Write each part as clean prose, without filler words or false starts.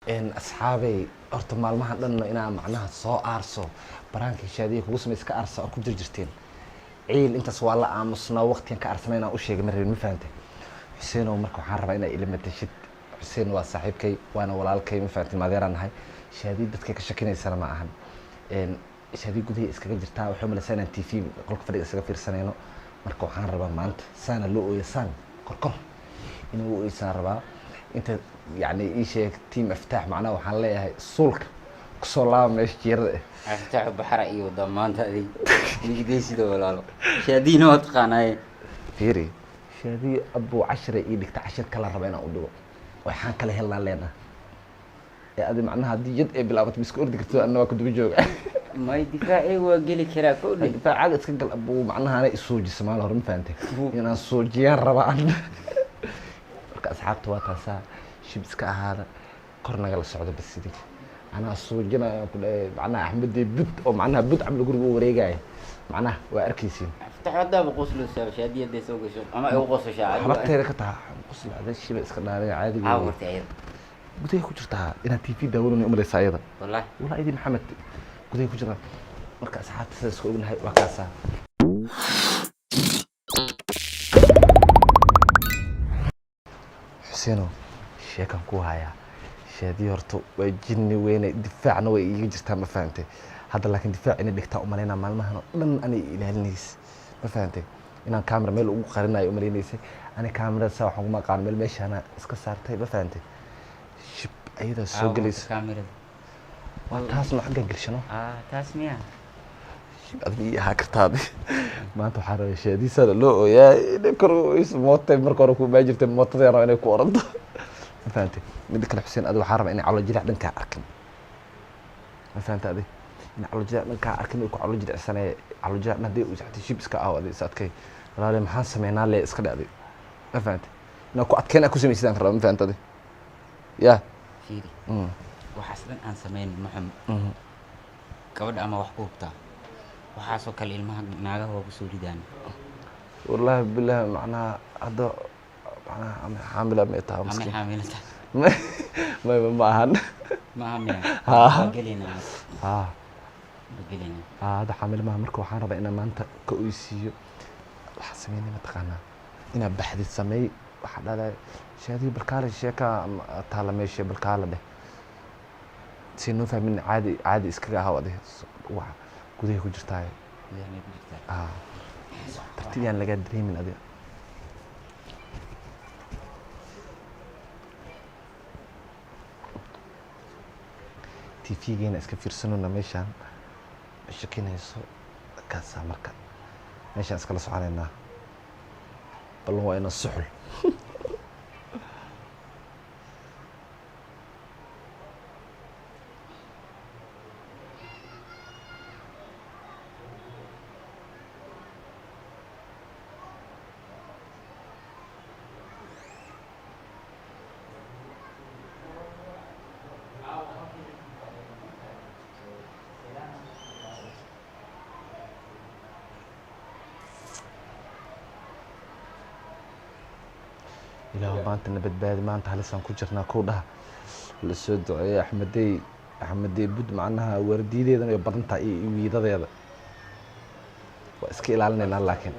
إن أصحابي أرتم مع المهن لأنه أنا معناها صو أرسو برانك شادي كوسم إسك أرسو أكو جرجرتين عيل أنت سؤال عامصنا وقت ينك أرسمينا أو شيء مرة مفهمته حسين ومركو حرب أنا إلى ما تشد حسين وصاحبكي وأنا ولالكي مفهمت ما دير عنها شادي بدك كشكينا يصير معهم إن شادي قدي إسك جرجرتها وحمل سنة تي في قلك فريق إسك في سنة مركو حرب ما أنت سنة لو يسان كركر إنه يسار أنت يعني إيش تيم افتح معنا وحنا هاي السلك كسولام مش جير افتح بحر ايو ضمان هذه يجديس ده ولا لا شادين وتقاناي فيري شادي أبو 10 إيدك 10 كلا ربنا أقوله وحنا كلا هلا لنا يا أدي معناها دي جد بلعبة بسكور دكتور أنا كنت بجوج ما يدفعي وقلي كذا كودي فعاد تسجل أبو معناها أنا السوج سماه لهم فهمت أنا السوجيان ربعان أصحاب تواتاسا شبسك هذا قرنا قال السعودية بس دي أنا السوجنا معناها أحمد بد أو معناها بد عمل جروب وريجاي معناها وأركيسين افتح هذا بقص له سبب شادي يدي سوق شو أما هو قص شاعر حركت هيك قطع قص هذا الشيء بس كنا عادي عاور تعير قدي كجرتها إن تي في داولوني أمري سعيدة والله إيدي محمد قدي كجرتها مركز أصحاب تسوق لها وكاسة حسينو sheekan ku haya shaadi horto way jinni weynay difaacna way iga jirtaa ma fahamtay hadda laakiin difaac inay dhigtaa u maleynaa maalmahan oo dhan anay ilaalinays ma fahamtay inaan camera meel ugu qarinayo u maleynaysay ani camera saa waxaan kuma qaan meel meeshana iska saartay ma fahamtay shib ayada soo galaysa camera waa taas ma xagga galshano taas miya shib adii ha kartaadi maanta waxaan rabaa shaadi sare loo ooyaa inay kor is mootay marka hore ku baajirtay mootada yar inay ku oranto فهمتي من ذيك الحسين أدو حارب إني على الجرح دنكا أركن ما فهمت أدي إني على الجرح دنكا أركن ويكون على الجرح سنة على الجرح ندي وزحتي شيء بس كأو أدي ساتكي لا لي محن سمعنا لي إسكال أدي ما فهمت إنه كو أتكين أكو سمي سيدان كرا ما فهمت أدي يا فيري وحسنا أن سمين محمد كود أما وحكوبته وحاسو كالإلمها ناقه هو بسوري داني والله بالله معناها هذا أنا حاملة مئتها مسكين حاملة ما هن ما هم يعني قلينا قلينا هذا حامل ما مركو حارب إن ما أنت كويسيو حسميني ما تقنا إن بحث السمي واحد هذا شادي بالكالة الشيكة تعال ماشي بالكالة ده سينو فهمين عادي إسكجا هوا ده واحد كده كجرتاي يعني كجرتاي ترتيبي أنا لقيت دريم من أدي تيفيجينا إسكا فيرسوننا ميشان شكينا يسو كاسا مركا ميشان إسكا لسو علينا بل هو إنا السحل إلى ما أنت نبت بعد ما أنت هلسان كوجرنا كودها السود يا أحمدي بود معناها وردي ذي ده يبرنتا يويدا ذي هذا وإسكيل علينا لكن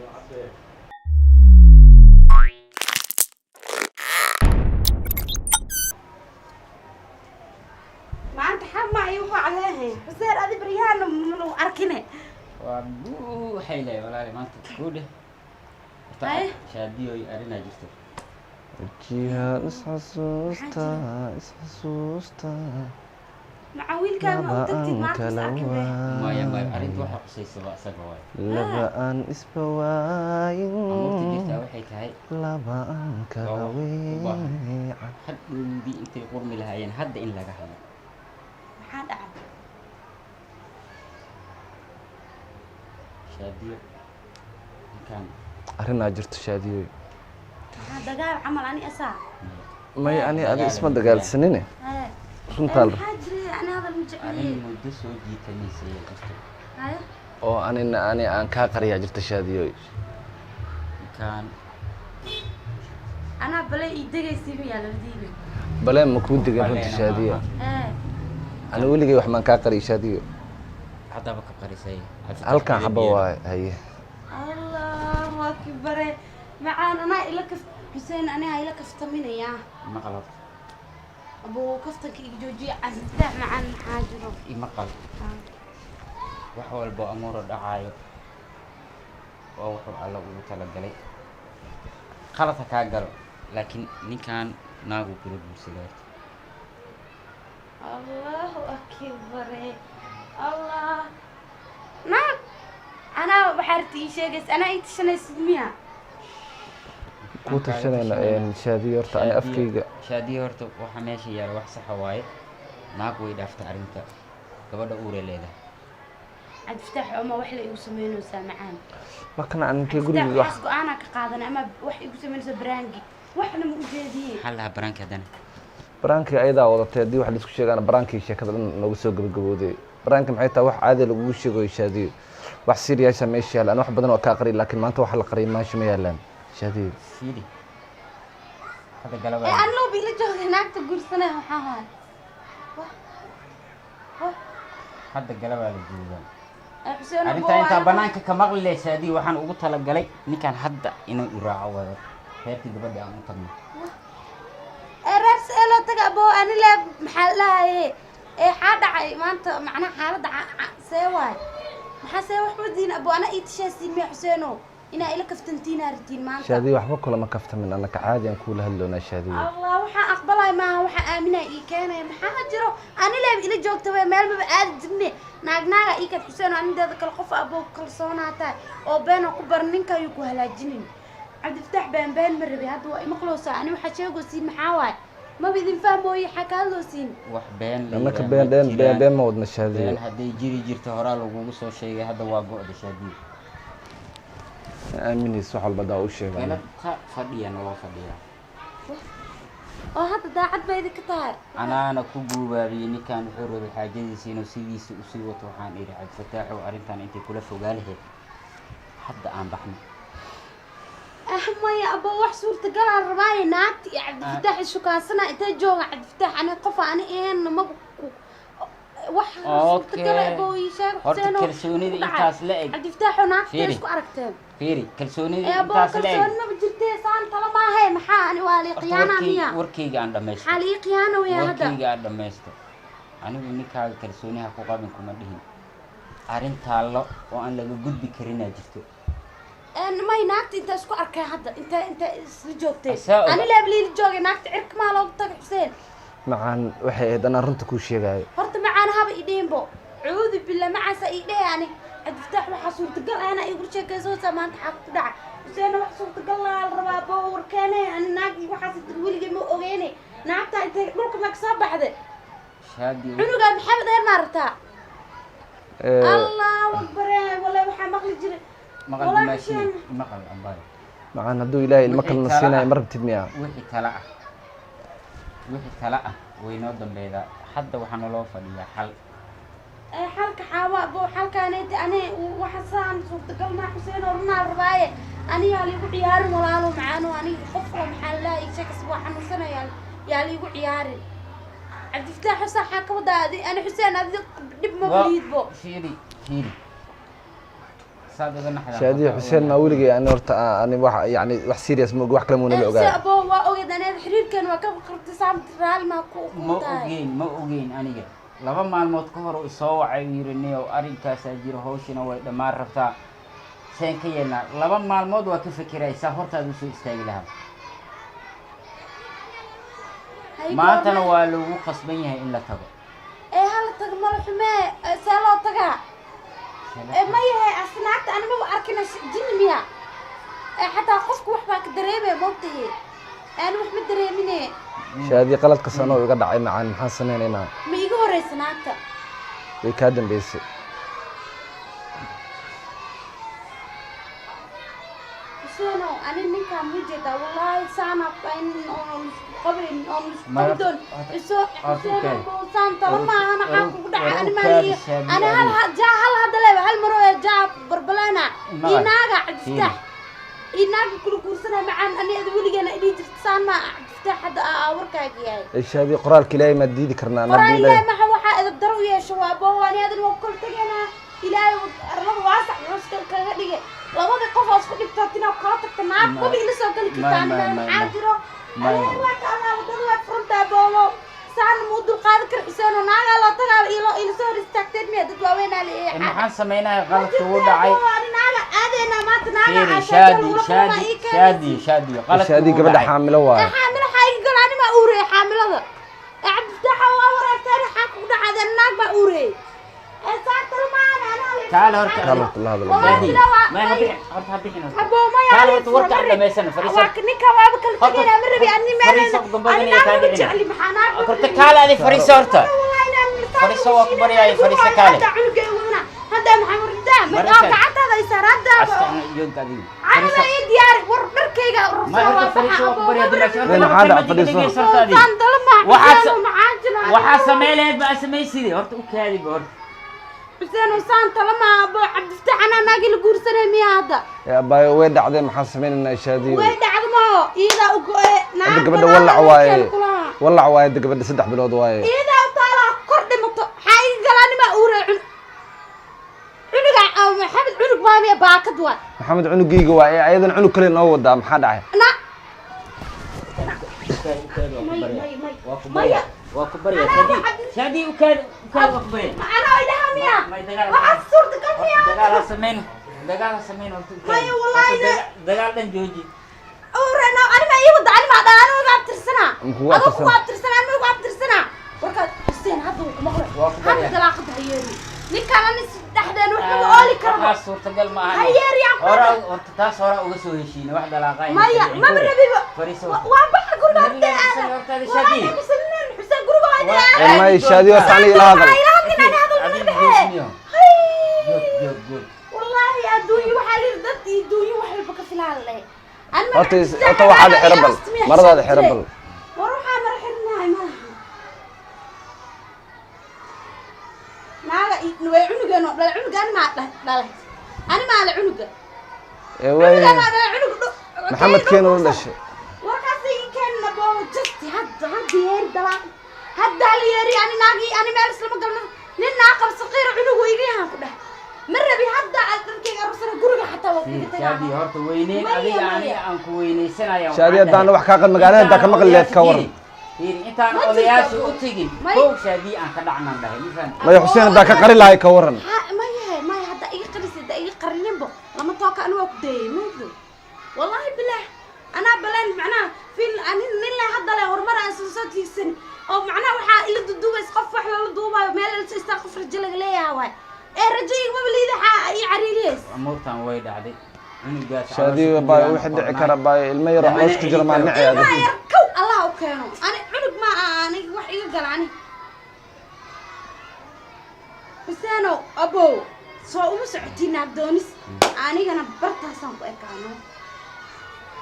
ما أنت حما أيوه عليه بس هذا بريان منو أركنه وابو حيلة ولا ما تقوله شادي أرينا جستو جيها إسحسوستا معاويل كان وقتك ما ما يبغى أريد واحد شيء سواء لبان إسبواين أمورتي جستها وحي كهاي لبان كلاوي حد دي أنت قرمي لها يعني حد إن لقى هذا حد عب شادي كان أرنا جرت شادي هذا قال عمل أني أسا ما يعني أبي اسمه دقال سنينه runtaa muddo soo jiitanaysay jirto oo ani aan ka qariyaa jirta shaadiyo kan ana balay idagaysi ma yaaladiina baleen ma kuu degan runta Baleen shaadiyo maaha. ana weligay wax maan kaa qariy shaadiyo haddaba ka qarisay halkan xaba waaye haye allahu akbare macaan anaa ila kaf xuseen aniga ila kaftaminaya maqal abuu kaftanka iga joojiya casiftaa macaan maxaa jiro imaqal wax walbo amuuro dhacaayo waa wuxuu alla ugu talagalay qalad ha kaa galo laakiin ninkan naagu kula guursaday allahu akbare allah naag anaa waxaa rti ii sheegaysa anaa ii tashanaysid miya kuu tashanayna shaadiyo horta ani afkayga shaadiyo horta waxa meesha yaala wax saxa waaye naag way dhaaftay arrinta gabadha uure leedahay cabdiftaax oma wax la igu samaynaysaa macaan markana aan intee cabdiftaax guriga wax waxaas go-aanaa ka qaadan ama wax igu samaynaysa baraangi waxna ma ujeediyey maxaa lahaa baraanki haddana baraankii ayadaa wadatay haddii wax laisku sheegaana baraankii sheekada dhan noogu soo gabagabooday baraanki maxay tahay wax caadi lagugu sheegayo shaadiyo wax siriyaasha meesha yaala ana wax badan oo kaa qariy laakiin maanta waxa la qariyay maasha ma yaalaan shaadiyo fiili hadda ee galaba aan loobi ila joogay naagta guursanay maxaa haay hadda galabaa la joogaa xuseen arrintaa intaa banaanka ka maqli leh shaadiyo waxaan ugu talagalay ninkan hadda inuu i raaco wado reerkii gabadha aan u tagno reers ee loo taga abo ani le maxaa lahaye ee xaa dhacay maanta macnaha xaaladda see waay maxaa see wax wadiin abo ana ii tashaasiin miya xuseeno inaa ila kaftantiin artiin maanta shaadiyo waxba kulama kaftamin annaka caadi aan kuula hadloonaa shaadiyo allah waxaan aqbalay maaha waxaa aaminaa ii keenaya maxaa jiro ani leeb ila joogta way meel maba aadi jirne naagnaaga ii kad xuseeno anideeda kale qof abo kalsoonaa tahay oo beena ku bar ninka ayuu ku halaajinin cabdiftaax been ma rabi hadda waa imaqloosaa ani waxaa sheegaysiin maxaa waay maba idin fahmooye xaa ka hadloosiin wax been la annaka yidhaah been ma wadna shaadiyo been hadday jiri jirto horaa lagugu soo sheegay hadda waa go'da shaadiyo aaminaysa wax walba daa u sheegay galabta fadhiyana waa fadhiyaa oo hadda daacad ba idinka tahay anaana ku guubaabiyey ninkan wuxuu rabay xaajadiisa inuu sidiisa usii wato waxaan idhi cabdifataaxow arrintan intay kula fogaa lahayd hadda aan baxno maya abo wax suurtagal aan rabaaye naagta iyo cabdifataax ishukaasana intay jooga cabdifataax ani qofa ani ahayn maba wax suurtagal abo ii sheeg horta kalsoonida intaas la eg cabdifataaxoo naagta isku aragteen fiiri kalsoonida abo intaas la eg kalsooni maba jirtee saan tala maahe maxaa ani waa lii khiyaana miya warkayga aan dhamaysto maxaa lii khiyaana waya hadda warkayga aan dhamaysto anigu ninkaaga kalsooniha ku qabin kuma dhihin arrintaa lo oo aan laga gudbi karinaa jirto may naagta inta isku arkay hadda inta isla joogtay Asaa ani leeb liila joogay naagta cirka maa loogu tagay xuseen macaan waxay ahayd anaa runta kuu sheegaayo horta macaan haba idhiinbo cuudi billa macaasa ii dhehe ani cabdiftaax waxaa suurtagal ahna iigu sheekaysoosaa maanta xaa ku dhaca xuseena wax suurtagal laa la rabaa boo warkeene ani naagii waxaas weligay ma ogeyne naagtaa intay dhulka ma kasoo baxday shaadiyo cunugaa maxamed eer maaragtaa allahu akbare wala waxaa maqli jiray maqal Walahi maashii Hussein. maqal ambaay macaan hadduu ilaahay ilmo Wixii kalena kala siinayo ah. ma rabtid miya wixii kala ah way noo dambeedaa hadda waxaa naloo fadhiyaa xal xalka xaawa abo xalkaanayta ani waxa saan suurtagal maa xuseen oo runaa rabaaye anigaa liigu ciyaarin walaalo macaano aniga qof oo maxaa lalaha ii sheekas waa xanuunsanaya yaa liigu ciyaarin cabdifataax xuseen xaa ka wadaa adi ani xuseen adi dhib ma waliidbo fiiri saad uga naxdaa shaadiyo xuseen maa weligay ani horta ani wax yani wax serious ma ogi wax kale muuna la ogaay abo waa ogeed aneed xiriirkan waa ka qabtay saamta raali maa ku tahay ma ogeyn aniga 2 maalmood ka hor uu soo wacay yiri niyow arrinkaasaa jiro hawshina way dhammaan rabtaa seen ka yeelnaa 2 maalmood waa ka fikiraysaa hortaad usoo istaagi lahaa maantana waa lagu qasban yahay in la tago hala tago mala xumee see loo tagaa ma yahay asnaagta ani maba arkina jinni miya xataa qofku wax baa ka dareemaya moogtahe ani wax ma dareemine shaadiyo qaladka sanoo iga dhacay macaan maxaan sameynaynaa ma iga horeysa naagta way kaa dambeysay xuseeno ani ninkaa ma jeedaa wallaahi saana qabrin oo qabdoon xuseeno saan tala maaha maxaa kugu dhacay ani maaliya ani hal hadda leeba hal maro ee jaa barbalana iyo naaga cabdiftaax inaag kula guursanay macaan aniga weligeena idii jirtaan ma aftaax hada warkaaga yahay ishaadii qoraalka ilaahay ma diidi karnaa qoraalka ilaahay ma waxa idab daro yeesho waa boowani adan waa kul tagana ilaahay arlada waasac wuxuu kaga dhigay labada qof oo isku dhibtaatina kala tagta naag kubi ila soo gali kartaan maxaa jiro waa ka alla wadada waa fronta boowo saan mudul qaad kar xiseen naaga la tagaa ila soo istaagteen mid dad waaweyn ali maxaan sameynaa qaladka uu dhacay naaga aadena maanta naaga shaadi shaadi gabadha xaamilo waay xaamilo xayga galani ma uurey xaamilada abtaxa waa waragtaan xaq u dhacday naag ma uurey تعال هرت الله هذا ما هبي هرت هبينا ابو ما تعال هرت ورك على ميسن فريسة لكنك ما بكل تجينا من ربي اني ما انا جعلي محناك كنت كال هذه فريسة هرت فريسة واكبر يا فريسة كالي هذا محمد دام قعدت هذا يسار هذا استنى يوم قديم على ديار وركيغا ما هرت فريسة واكبر يا دلوقتي هذا فريسة وحاسة ميلاد بقى سمي سيدي هرت وكالي بهرت حسين وسانتا لما ابو عبد الفتاح انا ناقي لقورسنا ميا هذا يا باي وين دعدين محاسبين ان اشادي وين دعد ما هو اذا نعم قبل ولع واي ولع واي قبل 3 بلود واي اذا طالع قرد مط حي قالني ما اوري عنق او محمد عنق بامي باكد واي محمد عنقيغا واي ايضا عنق كلي نو ودا ما دحay واكبر يا شادي وكاد واكبر انا ويلها ميا واحد صورت قلبي دغال سمين ماي والله دغال دن جوجي اورنا انا ما يوضع انا ما دان انا قابت سنه انا قابت سنه انا قابت سنه وركاد حسين هذا مقرب هذا دلاقه هيري ninkan aan isdhaxdeen wuxuu ooli karo suurtagal ma aha hayeer yaa hore taas hore uga soo heshiin wax dalaaqay maya ma rabiba waa baxa gurbaadta shadi xuseen gurba ayda ma shadi oo tani ila hada wallahi adduunyo waxa la dad adduunyo wax walba ka filaan leh horta waxa la xirabal marada xirabal waxa mar xirnaay ma naaga way cunugeeno dhalay cunugan ma dhalay ani ma la cunuga way maxamed keeno u dhashay warkaasi keenna boo just hadda yeer dalaq hadda yeeri ani naagi ani meel isla galno nin naaqab saqiir cunugu iga yahan ku dhahay marabi hadda dadkayga rusana guriga xataa waa kaga tagay shaadi horta weyneen adiga aan ku weyneysanayo shaadi hadaan wax ka qad magaalada ka maqleed ka waran انت اولياش وتجي فوق شادي ان كدعنا ندهي مثلا ما حسين دا كقري لاي كورن ما هدا اي قريس دا اي قرنينبو لما توك انا وكدي مودو والله بالله انا بلان معناها في ان لا هدا لا hormar aan soo sootiisan oo macnaha waxa ila dudubays qof wax la duubayo meel la istaa qof rajal leeyahay ee rajayga ma liida ay cariileys amoortan way dhacday شادي باي واحد دعي كره باي المير عوش كجر ما نعي هذا الله وكانو انا عنق ما انا wax iga galani حسينو ابو soo uma socotina doonis anigana bartaasan ku ekaano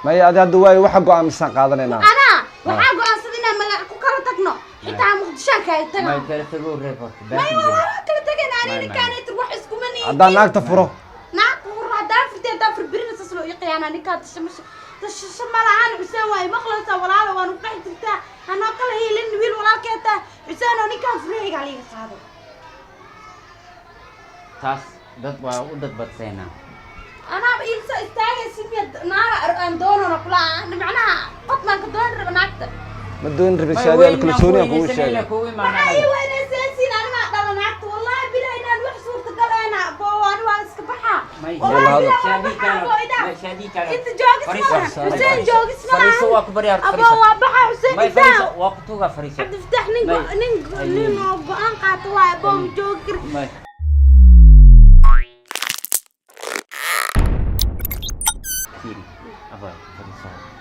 ما يا هذا واي waxa go'aamisan qaadanayna ana waxa go'aansadina magac ku kala tagno xitaa muqdisho ka ay tago ma kala tago report ma wala kala tagayna ani kaanay wax isku mani hadda naagta furo لو يقيانا نكاد تشمس ملعان حسين واي مخلصة ولا وانا وقعت تلتا انا قال هي لين ويل ولا كيتا حسين ونكاد فريق عليه صادق تاس دد ودد بدسينا انا بإلسا استاغي سمية نارا ان دونو نقلا معناها قط ما كدون ربا ناكتا ما دون ربا شادي الكلسوني اقول شيء ايوه انا سيسين انا ما اقدر ناكتا والله بلا انا الوح صورة قال انا بو انا واسك بحا شادي كان انت جوق اسمها حسين جوق اسمها فريسة واكبر يا ابو وابحا حسين فريسة وقتوها فريسة عبد الفتاح نين قان قاطو واي ابو جوقر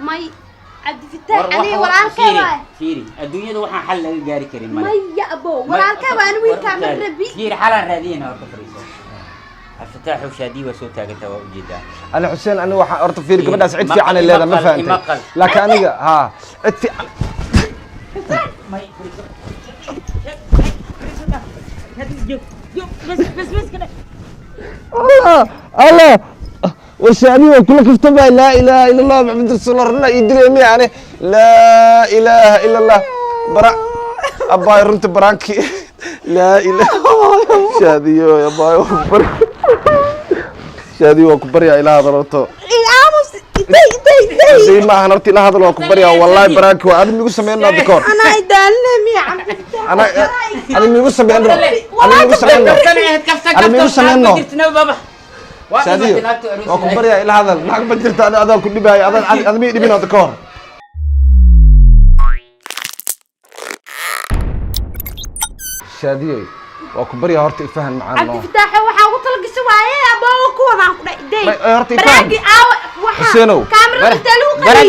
ماي عبد الفتاح علي والعركه فيري الدنيا ده waxaan xal laga gaari karin ma ya abo walaalka waan wiilka marrabi فيري xalan raadina horta فريسة الفتاح وشادي وسو تاغنتا waa ujeedaa انا حسين انا waxa horta fiir gabadha sacid fiican ay leedahay ma fahanteen laakiin aniga ha cid fiican بس كده الله وشادي وكل كفتب لا اله الا الله محمد رسول الله يدري مي يعني لا اله الا الله برا ابا رنت برانكي لا اله شادي يا باي شادي وكبر يا اله ضربته aamus day ما هنرتي لا هذا وكبر يا والله برانكي وانا ميغو سمينا دكور انا idaalnay mi عم انا ميغو سمينا انا ميغو سمينا انا ميغو سمينا شادي وكبر يا الى هذا ناق بجرت انا هذا كل باي هذا مي دبينا دكور شادي وكبر يا هرتي فهم معانا عبد الفتاح waxaa ugu talgasho waaye aboo ku wadaan ku dhaydey هرتي فهم waxa حسينو kaamirada talu qari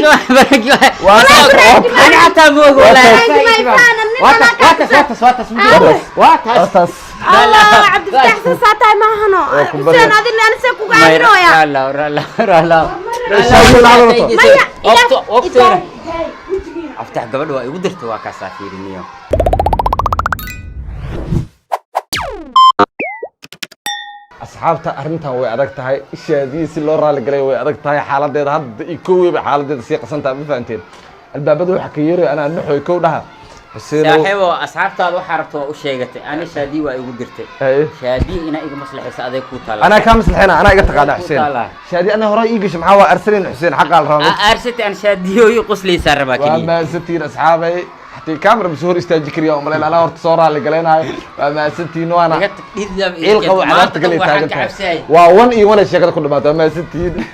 انا حتى مو ولا واتس الله عبد الفتاح ساعتها ما هنا حسين هذه اللي انا ساكو قاعدينويا لا افتح قبل واي ودرت واكا سافيرنيو asxaabta arrintan way adag tahay shaadii si loo raali galay way adag tahay xaaladeeda hadda iyo koowiba xaaladeeda sii qasantaa ma fahanteen albaabada waxa ka yeeray ana naxoy kow dhaha saaxiibo asxaabtaada waxa rabto u sheegatay ana shaadii waa igu dirtay shaadii ina iga maslaxaysa aday ku taala ana ka maslaxayna ana iga taqaana xuseen shaadii ana hore ii gashay maxaa waa arsalin xuseen xaqal rabo arsati an shaadii iyo qoslaysa rabaa kaliya waa ma satiin asxaabay حتى كاميرا بسهور استاجي كريا وملين انا ورت صورة اللي قلنا ما ستين وانا القوا عرفت قلت وا 1 اي 1 الشيء كله ما 60